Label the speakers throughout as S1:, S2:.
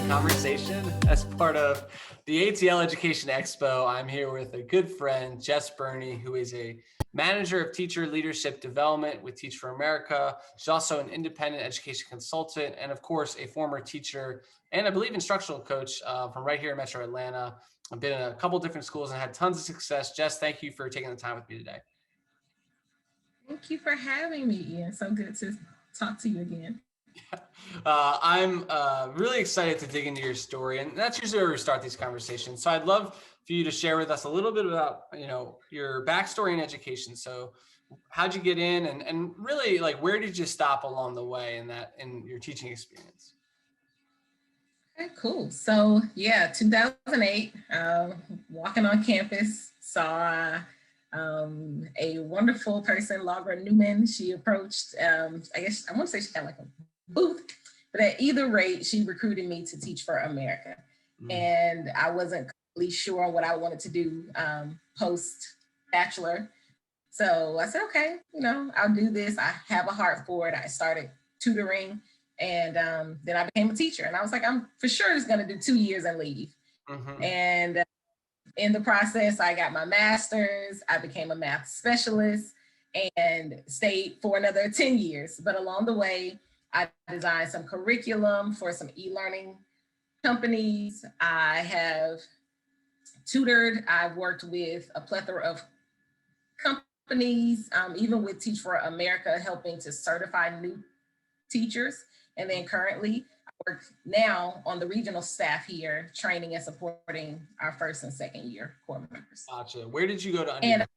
S1: conversation as part of the ATL Education Expo. I'm here with a good friend, Jess Burney, who is a manager of teacher leadership development with Teach for America. She's also an independent education consultant and, of course, a former teacher and I believe instructional coach from right here in Metro Atlanta. I've been in a couple different schools and had tons of success. Jess, thank you for taking the time with me today.
S2: Thank you for having me, Ian. So good to talk to you again.
S1: I'm really excited to dig into your story, and that's usually where we start these conversations. So I'd love for you to share with us a little bit about, your backstory in education. So how'd you get in, and really, like, where did you stop along the way in your teaching experience?
S2: Okay, cool. So yeah, 2008, walking on campus, saw a wonderful person, Laura Newman. She approached, I guess I want to say she had like a booth, but at either rate, she recruited me to Teach for America. And I wasn't really sure what I wanted to do post bachelor. So I said, okay, I'll do this. I have a heart for it. I started tutoring, and then I became a teacher. And I was like, I'm for sure just going to do 2 years and leave. And in the process, I got my master's. I became a math specialist and stayed for another 10 years. But along the way, I designed some curriculum for some e-learning companies. I have tutored. I've worked with a plethora of companies, even with Teach for America, helping to certify new teachers. And then currently, I work now on the regional staff here, training and supporting our first and second year core members.
S1: Gotcha. Where did you go to undergrad?
S2: And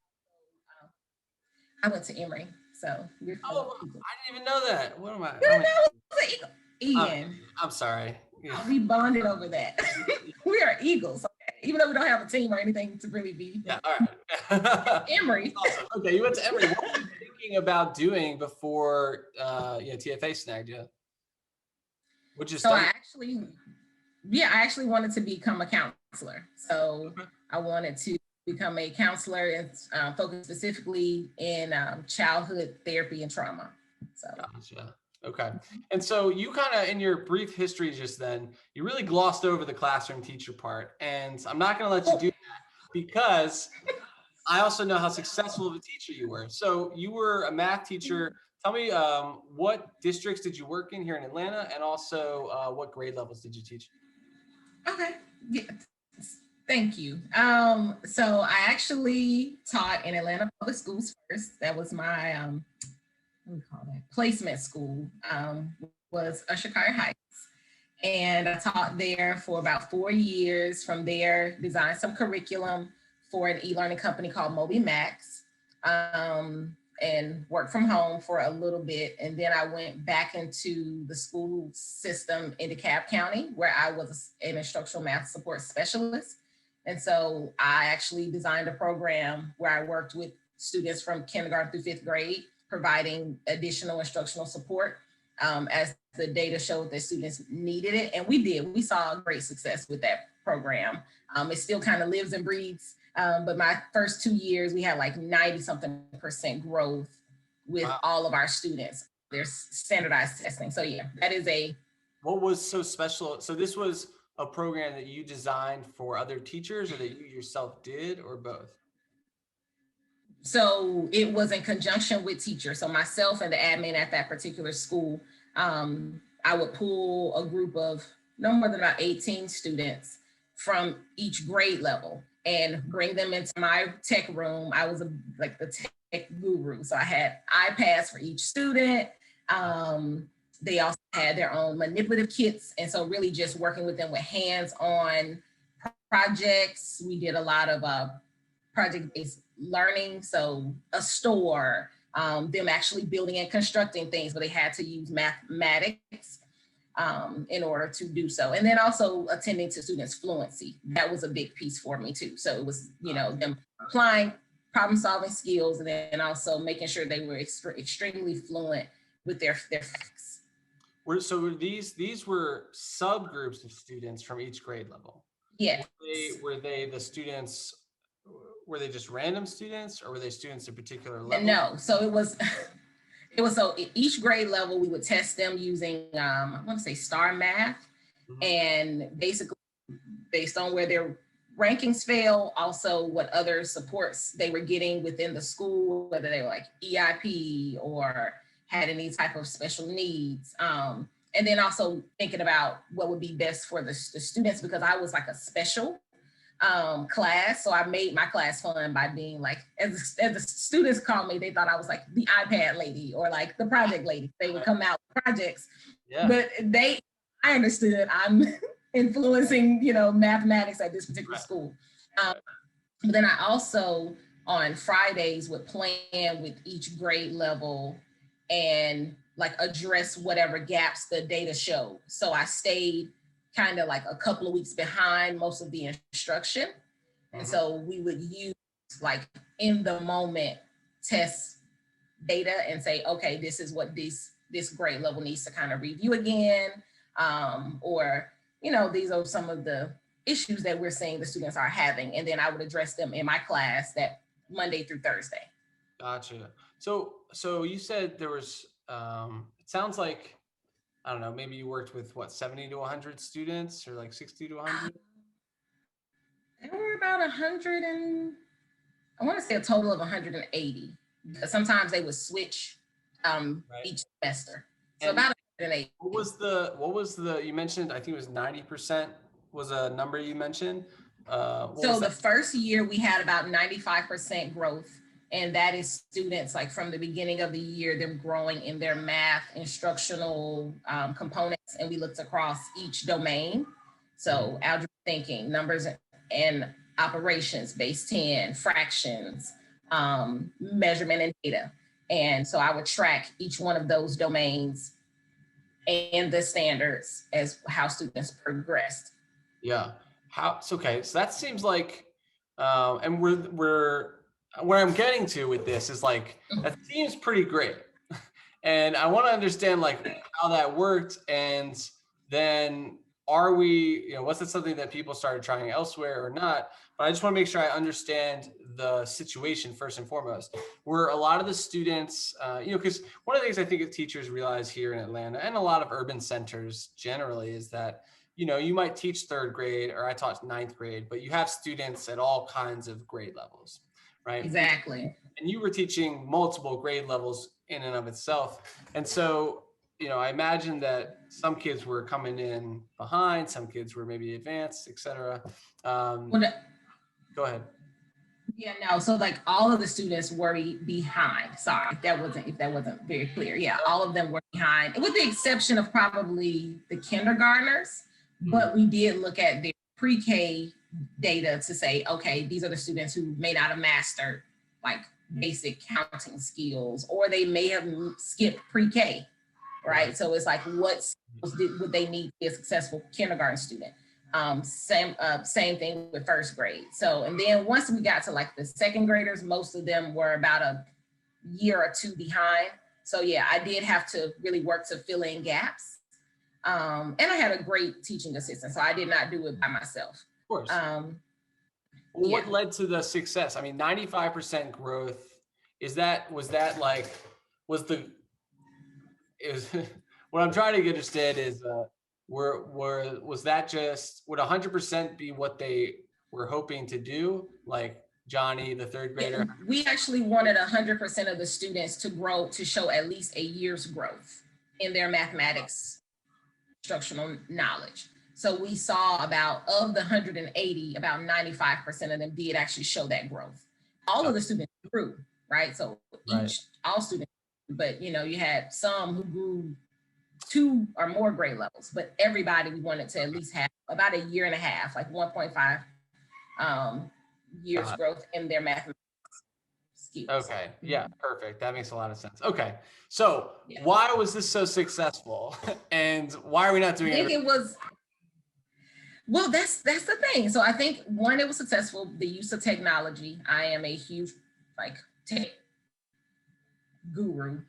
S2: I went to Emory. So you're
S1: I didn't even know that. What am I?
S2: You didn't know it was an eagle. Ian.
S1: I'm sorry. Yeah.
S2: We bonded over that. We are Eagles, okay? Even though we don't have a team or anything to really be.
S1: Yeah, all right.
S2: Emory.
S1: Awesome. Okay, you went to Emory. What were you thinking about doing before TFA snagged you? What'd you study?
S2: I actually wanted to become a counselor. So I wanted to become a counselor and focus specifically in childhood therapy and trauma. So.
S1: Gotcha. Okay. And so you kind of, in your brief history just then, you really glossed over the classroom teacher part. And I'm not going to let you do that because I also know how successful of a teacher you were. So you were a math teacher. Tell me, what districts did you work in here in Atlanta? And also what grade levels did you teach?
S2: Okay. Yeah. Thank you. So I actually taught in Atlanta Public Schools first. That was my, what do we call that? Placement school, was Ushakaya Heights. And I taught there for about 4 years. From there, designed some curriculum for an e-learning company called Moby Max, and worked from home for a little bit. And then I went back into the school system in DeKalb County, where I was an instructional math support specialist. And so I actually designed a program where I worked with students from kindergarten through 5th grade, providing additional instructional support as the data showed that students needed it. And we did. We saw great success with that program. It still kind of lives and breathes. But my first 2 years, we had like 90-something% growth with all of our students. There's standardized testing. So yeah, that is
S1: What was so special? So this was a program that you designed for other teachers or that you yourself did, or both?
S2: So it was in conjunction with teachers. So myself and the admin at that particular school, I would pull a group of no more than about 18 students from each grade level and bring them into my tech room. I was like the tech guru. So I had iPads for each student. They also had their own manipulative kits. And so really just working with them with hands-on projects. We did a lot of project-based learning. So a store, them actually building and constructing things, but they had to use mathematics in order to do so. And then also attending to students' fluency. That was a big piece for me too. So it was, them applying problem-solving skills and then also making sure they were extremely fluent with their facts.
S1: So these were subgroups of students from each grade level?
S2: Yeah.
S1: Were they the students, were they just random students or were they students at particular level?
S2: No, so it was so each grade level we would test them using I want to say STAR math, and basically based on where their rankings fell, also what other supports they were getting within the school, whether they were like EIP or had any type of special needs. And then also thinking about what would be best for the students, because I was like a special class. So I made my class fun by being like, as the students called me, they thought I was like the iPad lady or like the project lady. They would come out with projects, but I understood I'm influencing, mathematics at this particular school. But then I also on Fridays would plan with each grade level and like address whatever gaps the data showed. So I stayed kind of like a couple of weeks behind most of the instruction. And so we would use like in the moment test data and say, okay, this is what this grade level needs to kind of review again. Or, these are some of the issues that we're seeing the students are having. And then I would address them in my class that Monday through Thursday.
S1: Gotcha. So you said there was, it sounds like, I don't know, maybe you worked with 70 to 100 students or like 60 to 100?
S2: There were about 100 and I want to say a total of 180. Sometimes they would switch each semester. So and about 180.
S1: What was the, you mentioned, I think it was 90% was a number you mentioned.
S2: So the first year we had about 95% growth. And that is students like from the beginning of the year, them growing in their math instructional components. And we looked across each domain. So algebra thinking, numbers and operations, base 10, fractions, measurement and data. And so I would track each one of those domains and the standards as how students progressed.
S1: Yeah. Okay. So that seems like, and where I'm getting to with this is like, that seems pretty great. And I want to understand like how that worked. And then was it something that people started trying elsewhere or not? But I just want to make sure I understand the situation first and foremost. Were a lot of the students, because one of the things I think that teachers realize here in Atlanta and a lot of urban centers generally is that, you might teach third grade, or I taught ninth grade, but you have students at all kinds of grade levels, right?
S2: Exactly.
S1: And you were teaching multiple grade levels in and of itself. And so, I imagine that some kids were coming in behind, some kids were maybe advanced, et cetera. Go ahead.
S2: Yeah, no. So like all of the students were behind. Sorry, if that wasn't very clear. Yeah, all of them were behind, with the exception of probably the kindergartners. But we did look at their pre-K data to say, okay, these are the students who may not have mastered like basic counting skills, or they may have skipped pre-K, right? So it's like, what skills would they need to be a successful kindergarten student? Same thing with first grade. So, and then once we got to like the second graders, most of them were about a year or two behind. So yeah, I did have to really work to fill in gaps. And I had a great teaching assistant, so I did not do it by myself.
S1: Of course. What led to the success? I mean, 95% growth, what I'm trying to understand is, was that just, would 100% be what they were hoping to do? Like Johnny, the third grader?
S2: We actually wanted 100% of the students to grow, to show at least a year's growth in their mathematics instructional knowledge. So we saw of the 180, about 95% of them did actually show that growth. All of the students grew, right? So all students, but you had some who grew 2 or more grade levels, but everybody we wanted to at least have about a year and a half, like 1.5 years growth in their mathematics skills.
S1: Okay. Yeah, perfect. That makes a lot of sense. Okay. So why was this so successful? And why are we not doing it?
S2: I think it was, well, that's the thing. So I think one, it was successful, the use of technology. I am a huge tech guru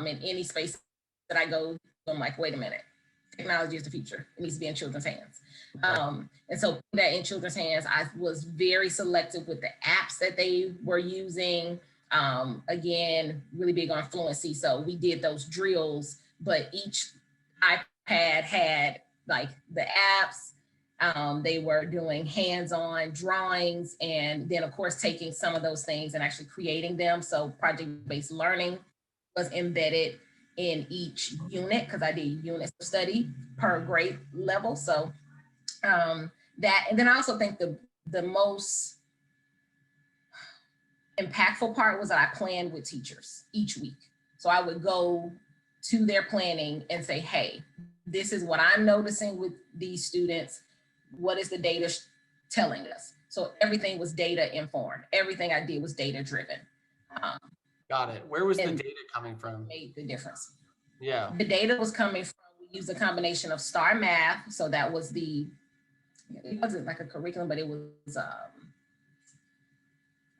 S2: in any space that I go. I'm like, wait a minute, technology is the future. It needs to be in children's hands. And so that in children's hands, I was very selective with the apps that they were using. Again, really big on fluency. So we did those drills, but each iPad had like the apps. They were doing hands-on drawings, and then of course taking some of those things and actually creating them. So project-based learning was embedded in each unit because I did units of study per grade level. So that, and then I also think the most impactful part was that I planned with teachers each week. So I would go to their planning and say, hey, this is what I'm noticing with these students. What is the data telling us? So everything was data informed. Everything I did was data driven.
S1: Got it. Where was the data coming from?
S2: Made the difference.
S1: Yeah.
S2: The data was coming from, we used a combination of STAR Math. So that was it wasn't like a curriculum, but it was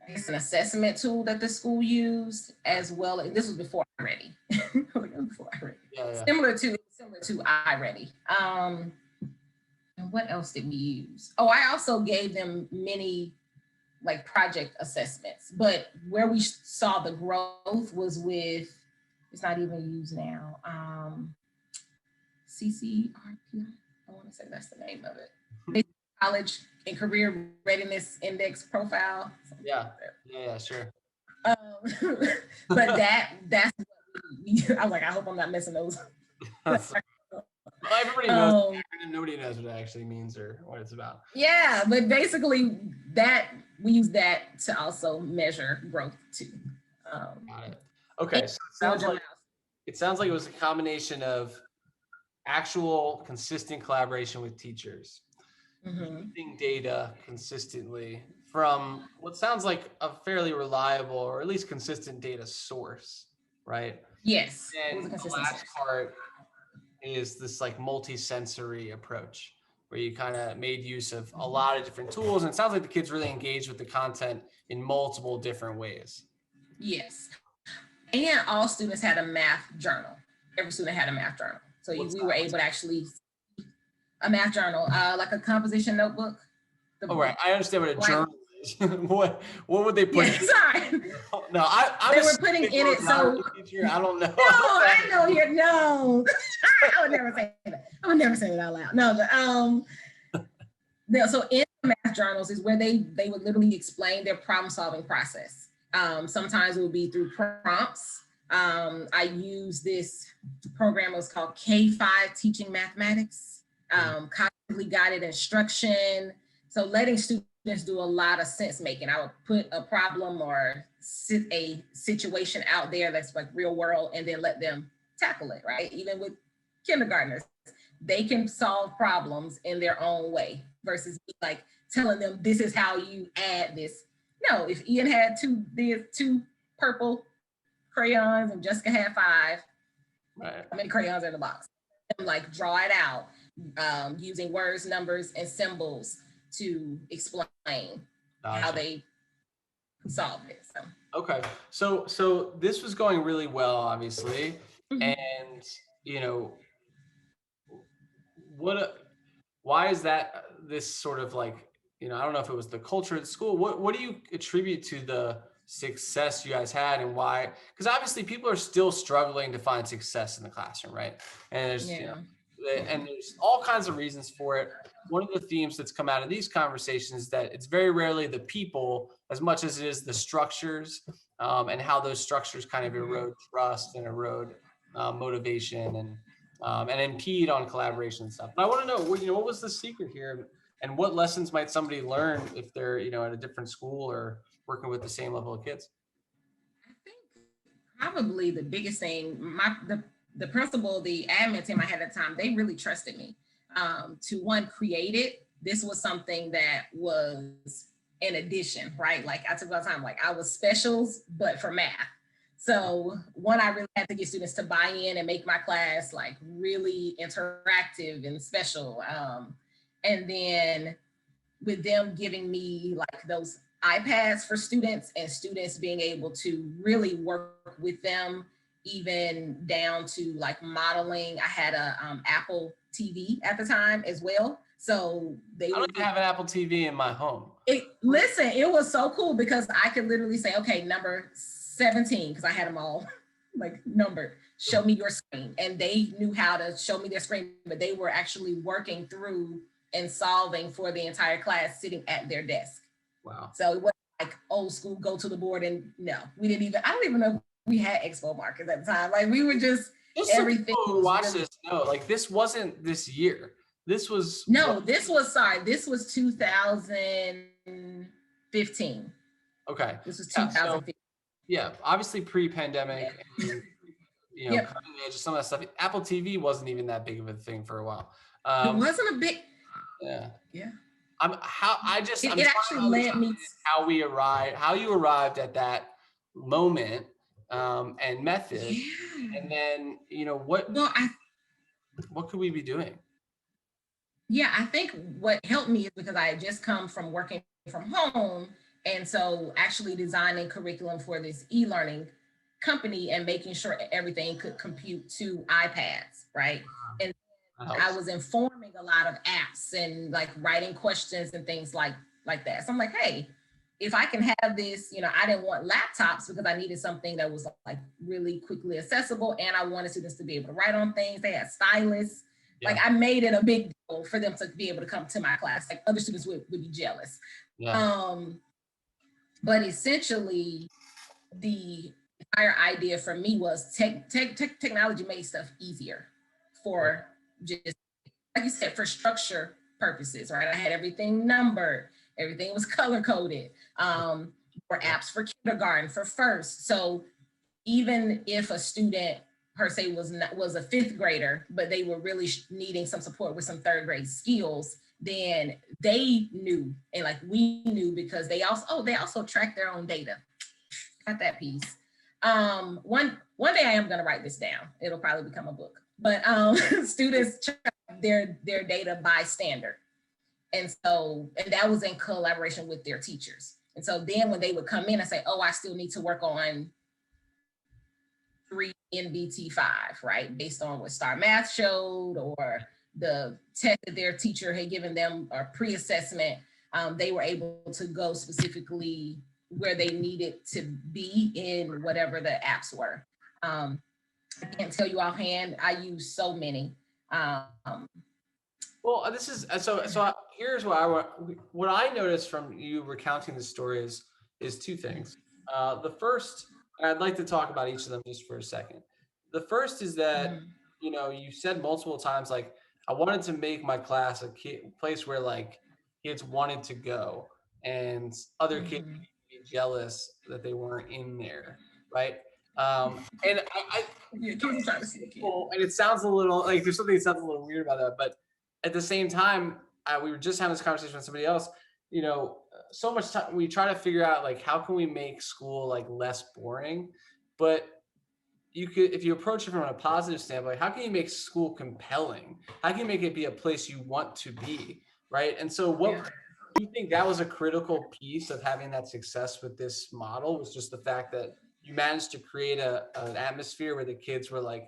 S2: it's an assessment tool that the school used, as well. This was before iReady.
S1: Yeah.
S2: Similar to iReady. And what else did we use? Oh, I also gave them many like project assessments, but where we saw the growth was with, it's not even used now. CCRPI. I want to say that's the name of it. College and Career Readiness Index Profile.
S1: Yeah, sure.
S2: But that's what I was like, I hope I'm not messing those.
S1: Well, everybody knows. Nobody knows what it actually means or what it's about.
S2: Yeah, but basically that we use that to also measure growth too.
S1: Got it. Okay, so it sounds like it was a combination of actual consistent collaboration with teachers, using data consistently from what sounds like a fairly reliable or at least consistent data source, right?
S2: Yes.
S1: And the last part is this like multi-sensory approach where you kind of made use of a lot of different tools, and it sounds like the kids really engaged with the content in multiple different ways.
S2: Yes. And all students had a math journal. Every student had a math journal. So we were able to actually, a math journal, like a composition notebook.
S1: Right, I understand what a journal is. what would they put?
S2: Yeah, sorry.
S1: No,
S2: they were putting in it. So
S1: teacher, I don't know.
S2: No, I know you're no. I would never say that. I would never say it out loud. No, so in the math journals is where they would literally explain their problem solving process. Sometimes it would be through prompts. I use this program, it was called K5 Teaching Mathematics, cognitively guided instruction. So letting students do a lot of sense making. I would put a problem or a situation out there that's like real world and then let them tackle it, right? Even with kindergartners, they can solve problems in their own way versus like telling them this is how you add this. No, if Ian had two purple crayons and Jessica had 5,
S1: right.
S2: How many crayons are in the box? And like draw it out using words, numbers, and symbols to explain how they solved it. So.
S1: Okay, so this was going really well, obviously, and why is that this sort of like, I don't know if it was the culture at school. What do you attribute to the success you guys had, and why? Because obviously people are still struggling to find success in the classroom, right? And there's and there's all kinds of reasons for it. One of the themes that's come out of these conversations is that it's very rarely the people as much as it is the structures, and how those structures kind of erode trust and erode motivation and impede on collaboration and stuff. But I want to know, what was the secret here, and what lessons might somebody learn if they're, at a different school or working with the same level of kids?
S2: I think probably the biggest thing, the principal, the admin team I had at the time, they really trusted me to create it. This was something that was an addition, right? Like I took all the time, like I was specials, but for math. So I really had to get students to buy in and make my class like really interactive and special. And then with them giving me like those iPads for students and students being able to really work with them, even down to like modeling. I had a Apple TV at the time as well. So
S1: I don't have an Apple TV in my home.
S2: Listen, it was so cool because I could literally say, okay, number 17, because I had them all like numbered. show me your screen. And they knew how to show me their screen, but they were actually working through and solving for the entire class sitting at their desk.
S1: Wow.
S2: So it wasn't like old school, go to the board. And no, I don't even know if we had expo markers at the time. Like we were just everything.
S1: People who watch this know, like this wasn't this year. This was
S2: this was 2015.
S1: Okay.
S2: This was 2015.
S1: So, yeah, obviously pre-pandemic, and, cutting edge, some of that stuff. Apple TV wasn't even that big of a thing for a while.
S2: It wasn't a big.
S1: Yeah.
S2: Yeah.
S1: It
S2: actually led me
S1: how you arrived at that moment and method, and then what could we be doing?
S2: Yeah, I think what helped me is because I had just come from working from home, and so actually designing curriculum for this e-learning company and making sure everything could compute to iPads, right? And I was informing a lot of apps and like writing questions and things like that. So I'm like, hey, if I can have this, I didn't want laptops because I needed something that was like really quickly accessible, and I wanted students to be able to write on things. They had stylus. Yeah. Like I made it a big deal for them to be able to come to my class. Like other students would be jealous. Yeah. But essentially, the entire idea for me was technology made stuff easier for just, like you said, for structure purposes, right? I had everything numbered, everything was color coded, for apps for kindergarten, for first. So even if a student per se was a fifth grader, but they were really needing some support with some third grade skills, then they knew, and like we knew, because they also track their own data. Got that piece. One day I am going to write this down. It'll probably become a book. But students track their data by standard. And that was in collaboration with their teachers. And so then when they would come in and say, oh, I still need to work on 3 NBT5, right? Based on what Star Math showed or the test that their teacher had given them or pre-assessment, they were able to go specifically where they needed to be in whatever the apps were. I can't tell you offhand, I use so many.
S1: Well, this is so here's what I noticed from you recounting the story is two things. The first, I'd like to talk about each of them just for a second. The first is that you said multiple times, like, I wanted to make my class a place where like kids wanted to go and other kids would be jealous that they weren't in there, right? And and it sounds a little like there's something that sounds a little weird about that, but at the same time, we were just having this conversation with somebody else. So much time we try to figure out like how can we make school like less boring, but you could, if you approach it from a positive standpoint, how can you make school compelling? How can you make it be a place you want to be, right? And so what do you think that was a critical piece of having that success with this model, was just the fact that you managed to create an atmosphere where the kids were like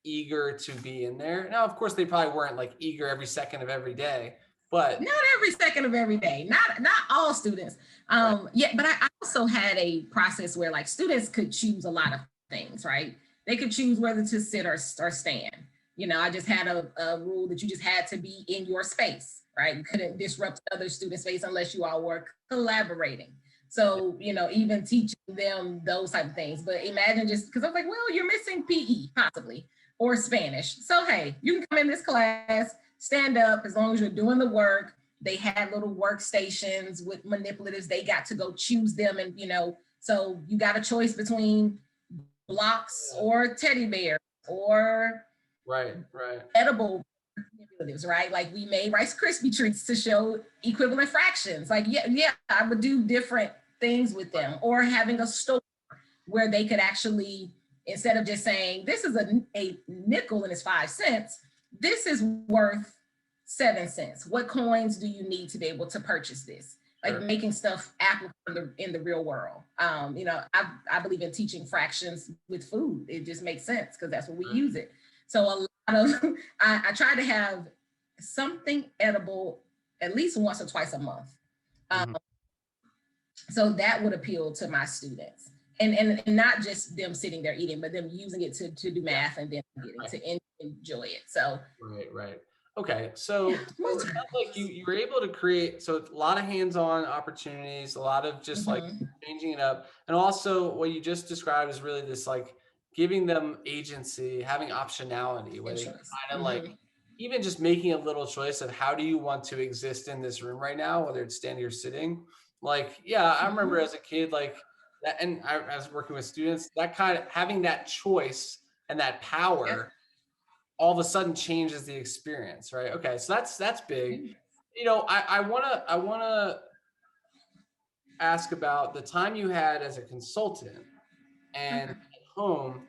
S1: eager to be in there? Now, of course, they probably weren't like eager every second of every day, but
S2: not every second of every day, not all students. Yeah, but I also had a process where like students could choose a lot of things, right? They could choose whether to sit or stand. I just had a rule that you just had to be in your space, right? You couldn't disrupt other students' space unless you all were collaborating. So, even teaching them those type of things. But imagine just, because I was like, well, you're missing PE possibly, or Spanish. So, hey, you can come in this class, stand up, as long as you're doing the work. They had little workstations with manipulatives. They got to go choose them. And, so you got a choice between blocks or teddy bear or
S1: right
S2: edible manipulatives, right? Like we made Rice Krispie treats to show equivalent fractions. Like, yeah, I would do different things with them, or having a store where they could actually, instead of just saying, this is a nickel and it's 5 cents, this is worth 7 cents. What coins do you need to be able to purchase this? Like making stuff applicable in the real world. I believe in teaching fractions with food. It just makes sense because that's what we use it. So a lot of, I try to have something edible at least once or twice a month. So that would appeal to my students. and not just them sitting there eating, but them using it to do math and then getting to enjoy it. So
S1: Right. Okay. So,
S2: yeah,
S1: so it sounds like you were able to create, so a lot of hands-on opportunities, a lot of just like changing it up. And also what you just described is really this like giving them agency, having optionality where they can kind of like even just making a little choice of how do you want to exist in this room right now, whether it's standing or sitting. Like, yeah, I remember as a kid, like that, and I was working with students, that kind of having that choice and that power all of a sudden changes the experience, right? Okay, so that's big. You know, I wanna ask about the time you had as a consultant and
S2: Okay.
S1: at home.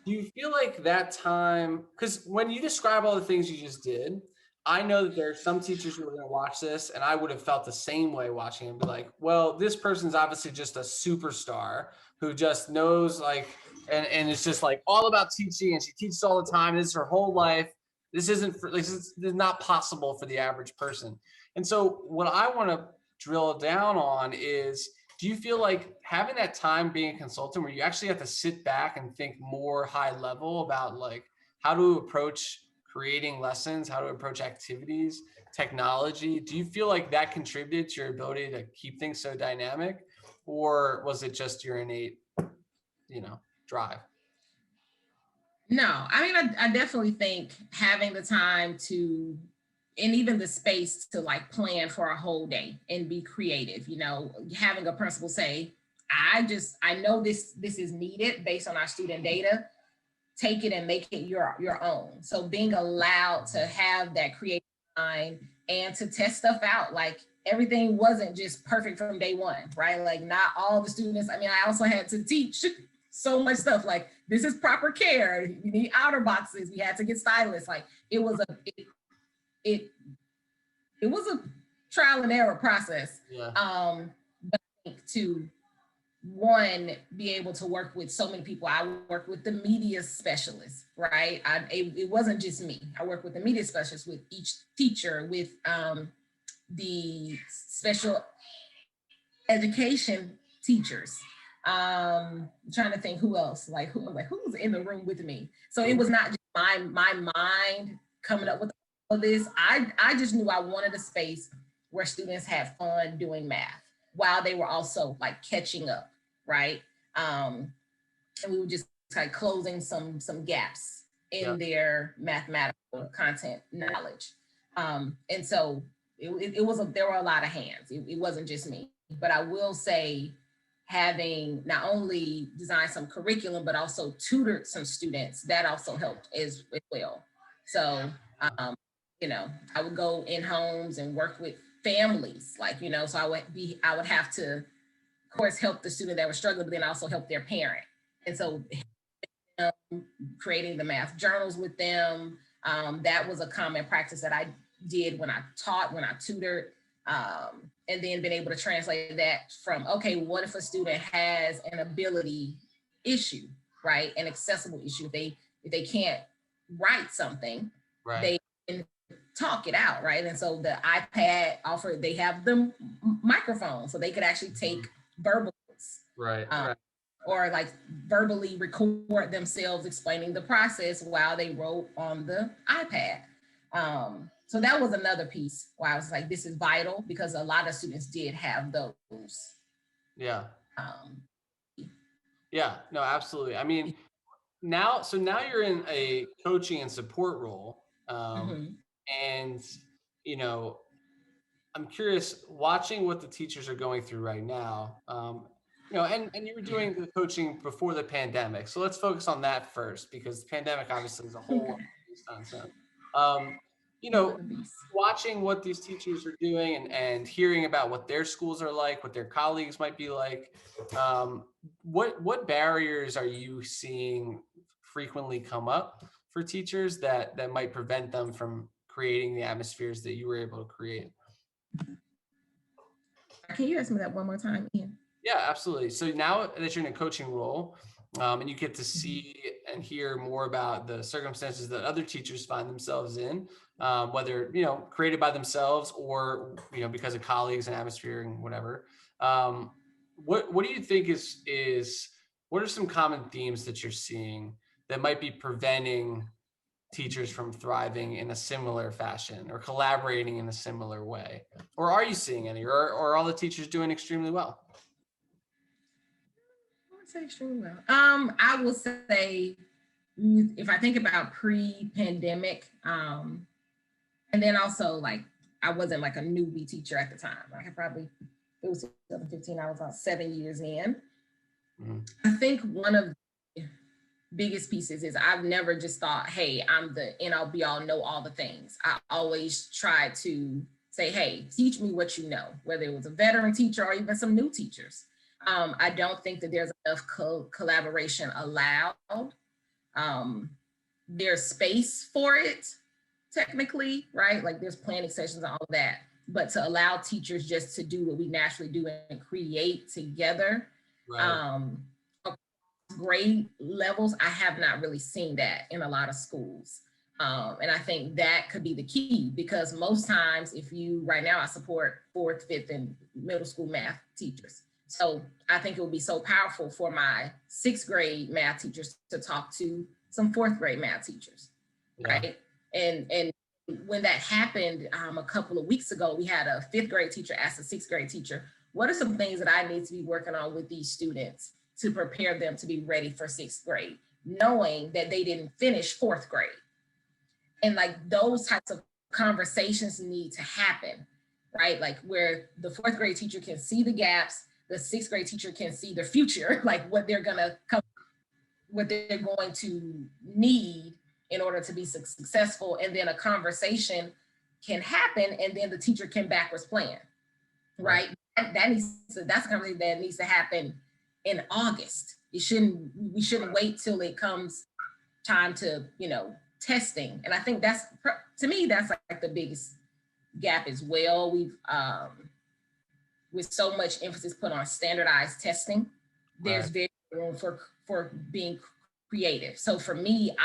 S1: Do you feel like that time, because when you describe all the things you just did, I know that there are some teachers who are going to watch this, and I would have felt the same way watching and be like, well, this person's obviously just a superstar who just knows like, and it's just like all about teaching, and she teaches all the time. This is her whole life. This isn't for, this is not possible for the average person. And so what I want to drill down on is, do you feel like having that time being a consultant where you actually have to sit back and think more high level about like how to approach creating lessons, how to approach activities, technology, do you feel like that contributed to your ability to keep things so dynamic, or was it just your innate, drive?
S2: No, I mean, I definitely think having the time to, and even the space to like plan for a whole day and be creative, having a principal say, I know this is needed based on our student data, take it and make it your own. So being allowed to have that creative mind and to test stuff out, like everything wasn't just perfect from day one, right? Like not all the students. I mean, I also had to teach so much stuff. Like this is proper care. You need outer boxes. We had to get stylists. Like it was it it was a trial and error process.
S1: Yeah.
S2: But I think to one, be able to work with so many people. I work with the media specialists, right? It wasn't just me. I work with the media specialists, with each teacher, with the special education teachers. I'm trying to think who else, who's in the room with me. So it was not just my mind coming up with all this. I just knew I wanted a space where students had fun doing math while they were also like catching up, right? And we were just like closing some gaps in their mathematical content knowledge. And so there were a lot of hands. It wasn't just me, but I will say having not only designed some curriculum, but also tutored some students, that also helped as well. So, I would go in homes and work with families, so I would have to, of course, help the student that was struggling, but then also help their parent. And so creating the math journals with them, that was a common practice that I did when I taught, when I tutored, and then been able to translate that from, okay, what if a student has an ability issue, right? An accessible issue. If they can't write something, they can talk it out, right? And so the iPad offered, they have the microphone, so they could actually take verbal,
S1: Right.
S2: or like verbally record themselves explaining the process while they wrote on the iPad. So that was another piece where I was like, this is vital, because a lot of students did have those.
S1: Yeah. Yeah, no, absolutely. I mean, now you're in a coaching and support role. And, I'm curious, watching what the teachers are going through right now, and you were doing the coaching before the pandemic. So let's focus on that first, because the pandemic obviously is a whole nonsense. You know, watching what these teachers are doing and hearing about what their schools are like, what their colleagues might be like, what barriers are you seeing frequently come up for teachers that might prevent them from creating the atmospheres that you were able to create?
S2: Can you ask me that one more time, Ian?
S1: Yeah, absolutely. So now that you're in a coaching role, and you get to see and hear more about the circumstances that other teachers find themselves in, whether created by themselves or because of colleagues and atmosphere and whatever. What do you think is what are some common themes that you're seeing that might be preventing teachers from thriving in a similar fashion or collaborating in a similar way? Or are you seeing any, or are all the teachers doing extremely well?
S2: I would say extremely well. I will say, if I think about pre-pandemic, and then also like I wasn't like a newbie teacher at the time. Like it was 2015. I was about 7 years in.
S1: Mm-hmm.
S2: I think one of the biggest pieces is I've never just thought, hey, I'm the end all be all, know all the things. I always try to say, hey, teach me what you know, whether it was a veteran teacher or even some new teachers. I don't think that there's enough collaboration allowed. There's space for it, technically, right? Like there's planning sessions and all of that. But to allow teachers just to do what we naturally do and create together,
S1: Right.
S2: grade levels, I have not really seen that in a lot of schools. And I think that could be the key, because most times if you, right now I support 4th, 5th and middle school math teachers. So I think it would be so powerful for my 6th grade math teachers to talk to some 4th grade math teachers, right? And when that happened a couple of weeks ago, we had a 5th grade teacher ask a 6th grade teacher, what are some things that I need to be working on with these students to prepare them to be ready for 6th grade, knowing that they didn't finish 4th grade. And like those types of conversations need to happen, right? Like where the 4th grade teacher can see the gaps, the 6th grade teacher can see the future, like what they're going to need in order to be successful. And then a conversation can happen and then the teacher can backwards plan, right? That's a conversation that needs to happen in August. We shouldn't wait till it comes time to, testing. And I think to me, that's like the biggest gap as well. We've, with so much emphasis put on standardized testing, there's very room for being creative. So for me,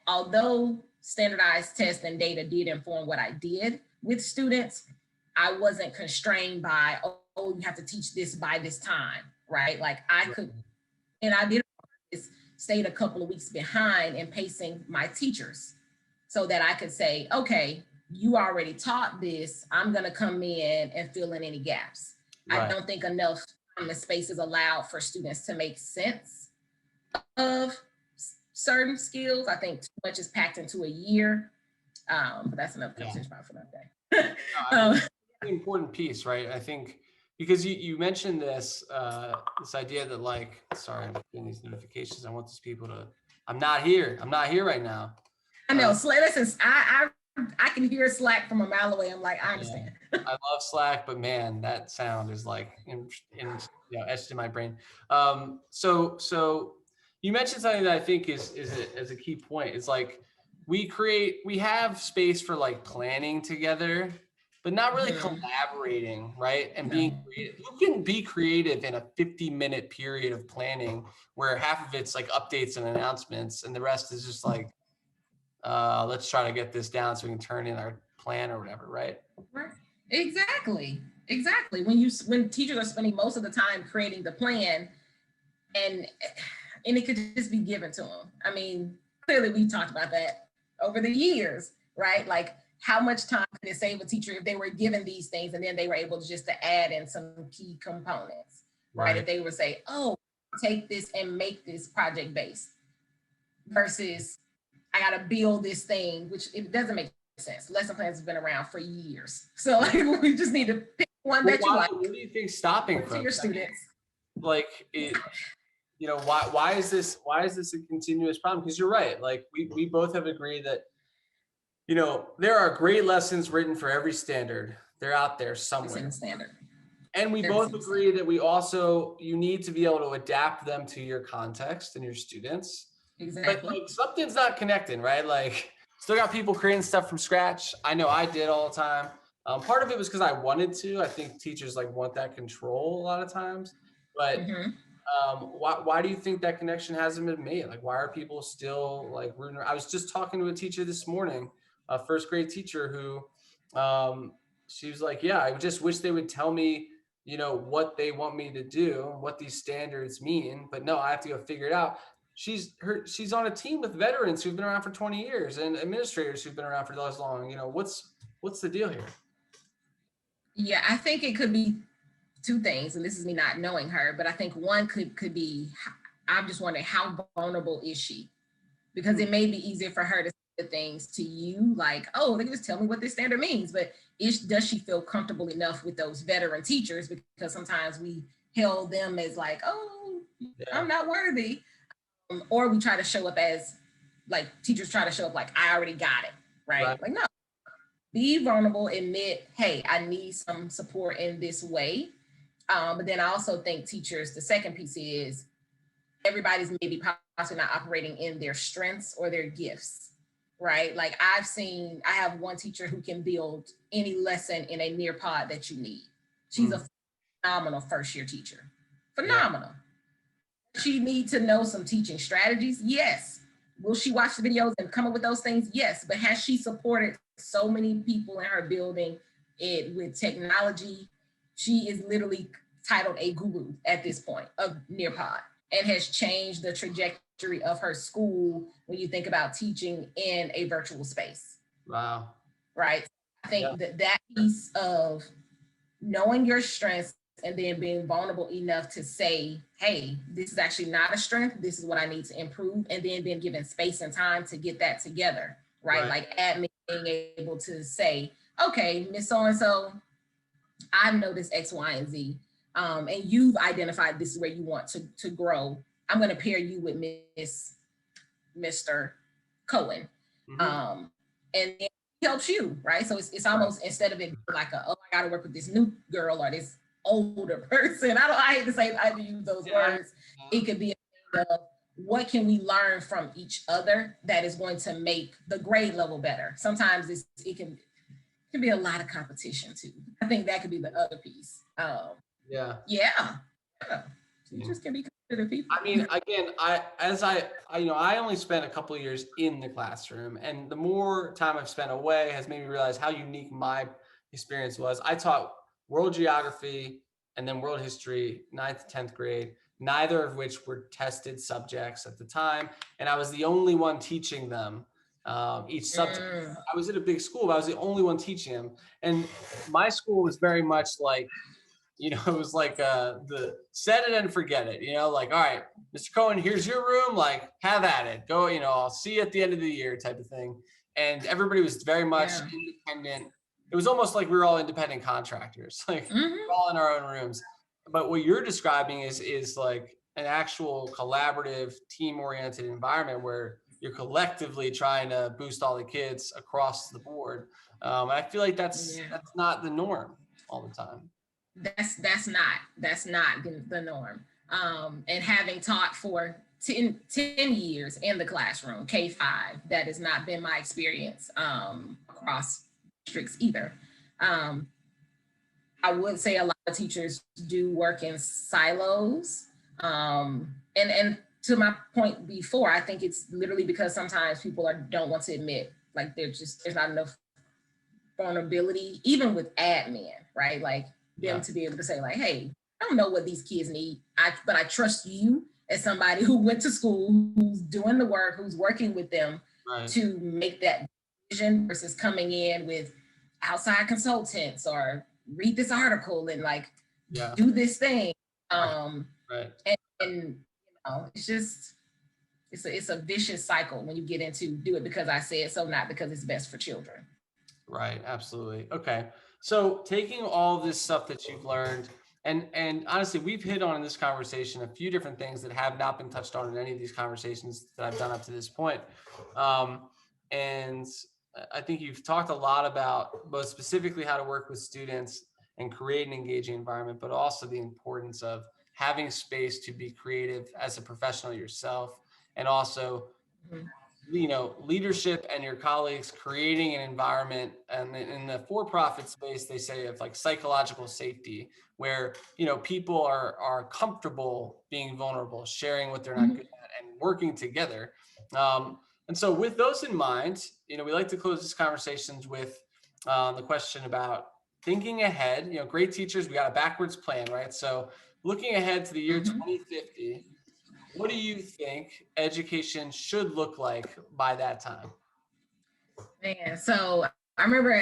S2: although standardized tests and data did inform what I did with students, I wasn't constrained by, oh, you have to teach this by this time, right? Like I could, and I did stayed a couple of weeks behind in pacing my teachers so that I could say, okay, you already taught this. I'm going to come in and fill in any gaps. Right. I don't think enough time and space is allowed for students to make sense of certain skills. I think too much is packed into a year. But that's enough conversation for another day.
S1: It's an important piece, right? I think because you mentioned this idea that like, sorry, I'm getting these notifications. I want these people to, I'm not here right now.
S2: I know. Listen, I can hear Slack from a mile away. I'm like, I understand.
S1: I love Slack, but man, that sound is like etched in my brain. So you mentioned something that I think is a key point. It's like we have space for like planning together, but not really collaborating, right? And being creative. You can be creative in a 50-minute period of planning where half of it's like updates and announcements, and the rest is just like, let's try to get this down so we can turn in our plan or whatever, right?
S2: Right. Exactly. When teachers are spending most of the time creating the plan, and it could just be given to them. I mean, clearly we talked about that over the years, right? Like how much time could it save a teacher if they were given these things and then they were able to just to add in some key components, right? If they would say, oh, take this and make this project based versus I got to build this thing, which it doesn't make sense. Lesson plans have been around for years. So like, we just need to pick one that you like.
S1: What do you think stopping from
S2: your students?
S1: Like it, why is this a continuous problem? Because you're right. Like we both have agreed that, there are great lessons written for every standard. They're out there somewhere.
S2: Standard.
S1: And we both agree that you need to be able to adapt them to your context and your students.
S2: Exactly.
S1: But like something's not connecting, right? Like still got people creating stuff from scratch. I know I did all the time. Part of it was because I wanted to. I think teachers like want that control a lot of times. But why do you think that connection hasn't been made? Like, why are people still like rooting? I was just talking to a teacher this morning, a 1st grade teacher who, she was like, yeah, I just wish they would tell me, what they want me to do, what these standards mean, but no, I have to go figure it out. She's on a team with veterans who've been around for 20 years and administrators who've been around for as long. What's the deal here?
S2: Yeah, I think it could be two things, and this is me not knowing her, but I think one could be, I'm just wondering, how vulnerable is she? Because it may be easier for her to say things to you like, oh, they can just tell me what this standard means, but does she feel comfortable enough with those veteran teachers? Because sometimes we hail them as like, oh, I'm not worthy. Or we try to show up as, like, teachers try to show up like, I already got it, right? Like, no, be vulnerable, admit, hey, I need some support in this way. But then I also think teachers, the second piece is everybody's maybe possibly not operating in their strengths or their gifts, right? Like I have one teacher who can build any lesson in a Nearpod that you need. She's a phenomenal first year teacher. Phenomenal. Yeah. She needs to know some teaching strategies. Yes. Will she watch the videos and come up with those things? Yes. But has she supported so many people in her building it with technology? She is literally titled a guru at this point of Nearpod and has changed the trajectory of her school when you think about teaching in a virtual space.
S1: Wow.
S2: Right? I think that piece of knowing your strengths and then being vulnerable enough to say, hey, this is actually not a strength. This is what I need to improve. And then being given space and time to get that together, right? Like admin being able to say, okay, Miss So-and-so, I noticed X, Y, and Z. And you've identified this is where you want to grow. I'm going to pair you with Mr. Cohen. And it helps you, right? So it's almost, instead of it like oh, I got to work with this new girl or this older person. I hate to say, I use those words. It could be a thing of what can we learn from each other that is going to make the grade level better. Sometimes it can be a lot of competition too. I think that could be the other piece. Teachers can be considered people.
S1: I mean, again, I only spent a couple of years in the classroom, and the more time I've spent away has made me realize how unique my experience was. I taught world geography and then world history, 9th to 10th grade, neither of which were tested subjects at the time. And I was the only one teaching them each subject. I was at a big school, but I was the only one teaching them. And my school was very much like, it was like the set it and forget it, like, all right, Mr. Cohen, here's your room, like, have at it. Go, I'll see you at the end of the year type of thing. And everybody was very much independent. It was almost like we were all independent contractors, like we're all in our own rooms. But what you're describing is like an actual collaborative, team-oriented environment where you're collectively trying to boost all the kids across the board. I feel like that's not the norm all the time.
S2: That's not the norm. And having taught for 10 years in the classroom, K-5, that has not been my experience across districts either. I would say a lot of teachers do work in silos. And to my point before, I think it's literally because sometimes people don't want to admit, like, there's not enough vulnerability, even with admin, right? Like, them to be able to say, like, hey, I don't know what these kids need, but I trust you as somebody who went to school, who's doing the work, who's working with them to make that decision versus coming in with outside consultants or read this article and like do this thing. And it's just, it's a vicious cycle when you get into do it because I said so, not because it's best for children.
S1: Right, absolutely. Okay. So taking all this stuff that you've learned, and honestly, we've hit on in this conversation a few different things that have not been touched on in any of these conversations that I've done up to this point. And I think you've talked a lot about both specifically how to work with students and create an engaging environment, but also the importance of having space to be creative as a professional yourself, and also leadership and your colleagues creating an environment. And in the for-profit space, they say of like psychological safety, where people are comfortable being vulnerable, sharing what they're not good at, and working together. And so with those in mind, we like to close these conversations with the question about thinking ahead, great teachers, we got a backwards plan, right? So looking ahead to the year
S2: Mhm.
S1: 2050, what do you think education should look like by that time?
S2: Man, so I remember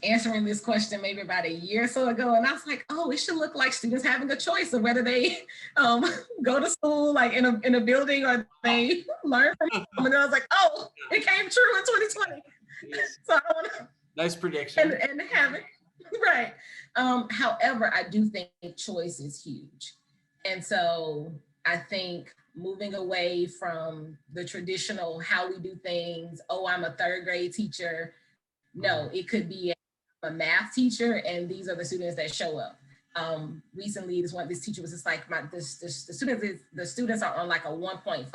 S2: answering this question maybe about a year or so ago, and I was like, "Oh, it should look like students having a choice of whether they um, go to school like in a building or they learn from home." And then I was like, "Oh, it came true in 2020."
S1: Yes.
S2: So I don't want to
S1: Nice prediction.
S2: and have it right. However, I do think choice is huge, and so I think moving away from the traditional how we do things. Oh, I'm a third grade teacher. No, it could be a math teacher, and these are the students that show up. Recently, this teacher was just like, the students are on like a 1.5.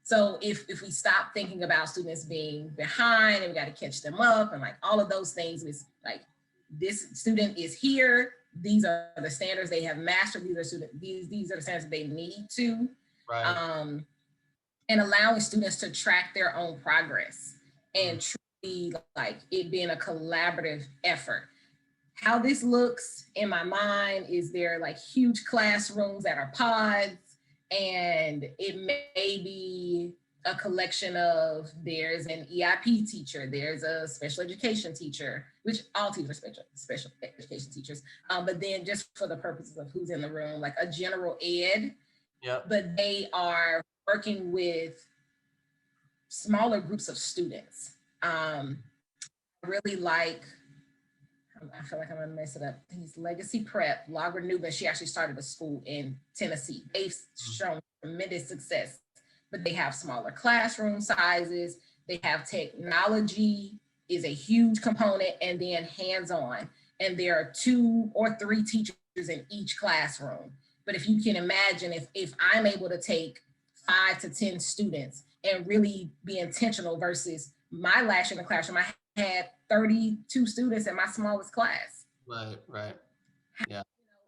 S2: So if we stop thinking about students being behind and we got to catch them up and like all of those things, is like this student is here. These are the standards they have mastered. These are the standards they need to.
S1: Right.
S2: And allowing students to track their own progress and truly like it being a collaborative effort. How this looks in my mind is there like huge classrooms that are pods, and it may be a collection of there's an EIP teacher, there's a special education teacher, which all teachers are special education teachers, but then just for the purposes of who's in the room, like a general ed, but they are working with smaller groups of students. I really like, I feel like I'm gonna mess it up. He's Legacy Prep, Laura Newman. She actually started a school in Tennessee. They've shown tremendous success, but they have smaller classroom sizes. They have technology is a huge component, and then hands-on. And there are 2 or 3 teachers in each classroom. But if you can imagine, if I'm able to take 5 to 10 students and really be intentional versus my last year in the classroom, I had 32 students in my smallest class.
S1: Right. Yeah.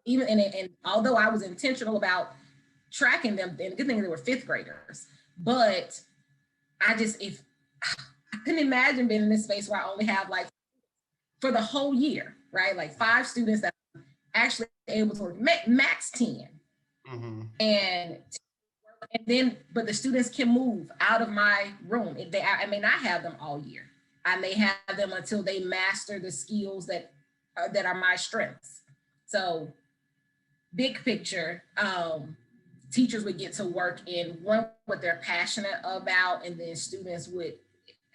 S2: Even and although I was intentional about tracking them, and the good thing they were 5th graders, but I couldn't imagine being in this space where I only have like for the whole year, right? Like 5 students that I'm actually able to work max 10.
S1: Mm-hmm.
S2: And then, but the students can move out of my room. I may not have them all year. I may have them until they master the skills that are my strengths. So big picture, teachers would get to work in what they're passionate about, and then students would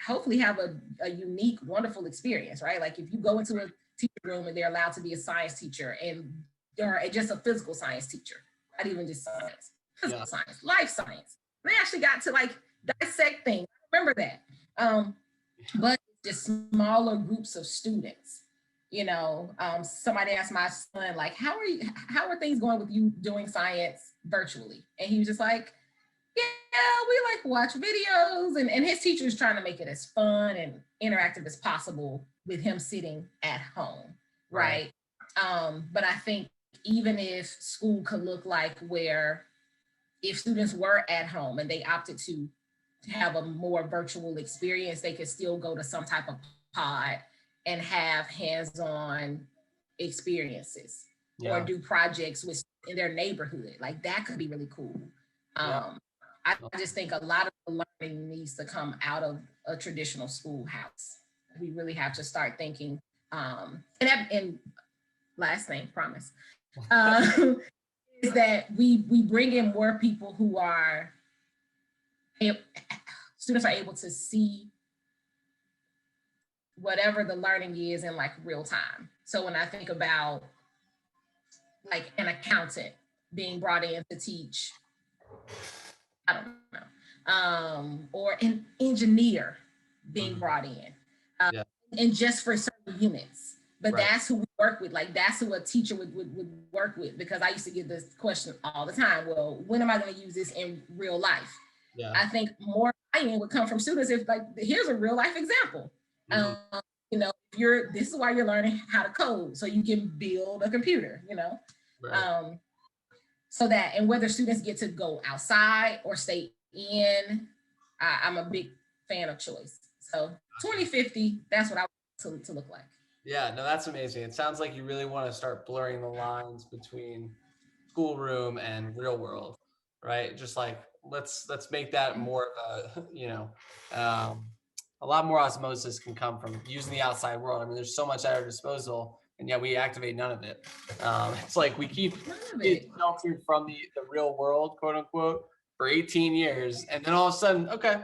S2: hopefully have a unique, wonderful experience, right? Like if you go into a teacher room and they're allowed to be a science teacher or just a physical science teacher, not even just science, physical science, life science. They actually got to like dissect things. Remember that. But just smaller groups of students. Somebody asked my son, like, how are things going with you doing science virtually? And he was just like, yeah, we like watch videos. And his teacher is trying to make it as fun and interactive as possible with him sitting at home, right? But I think even if school could look like where if students were at home and they opted to have a more virtual experience, they could still go to some type of pod and have hands-on experiences or do projects in their neighborhood. Like that could be really cool. I just think a lot of the learning needs to come out of a traditional schoolhouse. We really have to start thinking, and last thing, promise, is that we bring in more people who are, students are able to see whatever the learning is in like real time. So when I think about like an accountant being brought in to teach, I don't know, or an engineer being brought in, and just for certain units. But that's who we work with. Like that's who a teacher would work with, because I used to get this question all the time. Well, when am I going to use this in real life? I think more buy-in would come from students if like, here's a real life example. This is why you're learning how to code, so you can build a computer, so that, and whether students get to go outside or stay in, I'm a big fan of choice. So 2050, that's what I want to look like.
S1: Yeah, no, that's amazing. It sounds like you really want to start blurring the lines between schoolroom and real world, right? Just like let's make that more of a, um, a lot more osmosis can come from using the outside world. I mean, there's so much at our disposal, and yet we activate none of it. It's like we keep
S2: Love
S1: kids
S2: it.
S1: sheltered from the real world, quote unquote, for 18 years, and then all of a sudden, okay,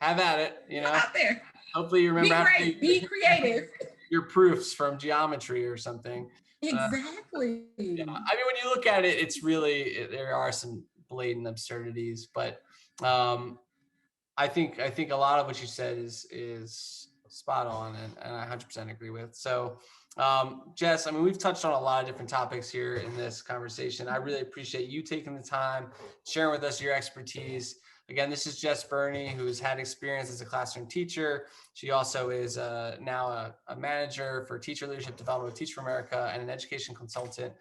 S1: have at it.
S2: Out there.
S1: Hopefully, you remember
S2: Be
S1: how to
S2: great.
S1: do
S2: Be creative.
S1: your proofs from geometry or something.
S2: Exactly.
S1: Yeah, I mean, when you look at it, it's really there are some blatant absurdities, but I think a lot of what you said is spot on, and I 100% agree with. So, Jess, I mean, we've touched on a lot of different topics here in this conversation. I really appreciate you taking the time, sharing with us your expertise. Again, this is Jess Burney, who's had experience as a classroom teacher. She also is now a manager for teacher leadership development with Teach for America and an education consultant.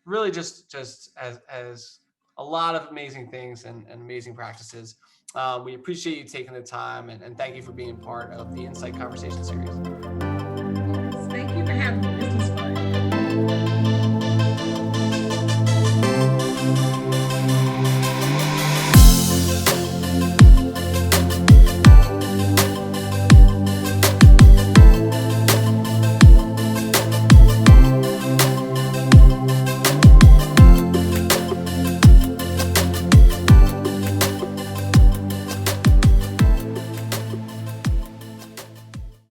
S1: Really, just as a lot of amazing things and amazing practices. We appreciate you taking the time and thank you for being part of the Insight Conversation series.